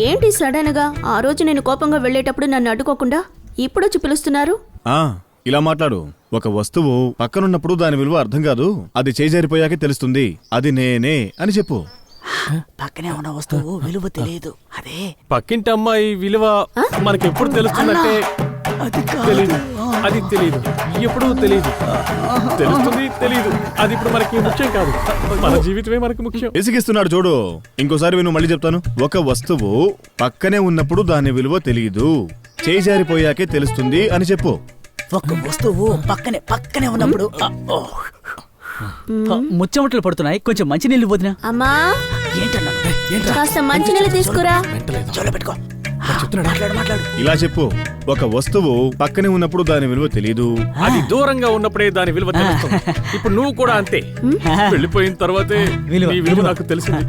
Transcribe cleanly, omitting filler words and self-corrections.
ఏంటి సడన్ గా ఆ రోజు నేను కోపంగా వెళ్ళేటప్పుడు నన్ను అడ్డుకోకుండా ఇప్పుడొచ్చి పిలుస్తున్నారు? ఇలా మాట్లాడు. ఒక వస్తువు పక్కనున్నప్పుడు దాని విలువ అర్థం కాదు, అది చేజారిపోయాకే తెలుస్తుంది. అది నేనే అని చెప్పు. పక్కనే ఉన్న వస్తువు విలువ తెలియదు. అదే పక్కింటి అమ్మాయి విలువ మనకెప్పుడు తెలుస్తుందంటే తెలీదు. అది తెలీదు, ఎప్పుడు తెలీదు. తెలుస్తుంది, తెలీదు. అది ఇప్పుడు మనకి ముఖ్యం కాదు. మన జీవితమే మనకి ముఖ్యం. ఎసిగిస్తున్నాడు చూడు. ఇంకోసారి విను, మళ్ళీ చెప్తాను. ఒక వస్తువు పక్కనే ఉన్నప్పుడు దాని విలువ తెలియదు, చేజారిపోయాకే తెలుస్తుంది అని చెప్పు. ఒక వస్తువు పక్కనే ఉన్నప్పుడు ముచ్చమటలు పడుతున్నాయి. కొంచెం మంచినీళ్ళు వదినా. అమ్మా, ఏంటన్నా కాస్త మంచినీళ్ళు తీసుకురా. చెవులో పెట్టుకో. మాట్లాడు. ఇలా చెప్పు. ఒక వస్తువు పక్కనే ఉన్నప్పుడు దాని విలువ తెలియదు, అది దూరంగా ఉన్నప్పుడే దాని విలువ తెలుస్తుంది. ఇప్పుడు నువ్వు కూడా అంతే. వెళ్ళిపోయిన తర్వాతే నీ విలువ నాకు తెలిసింది.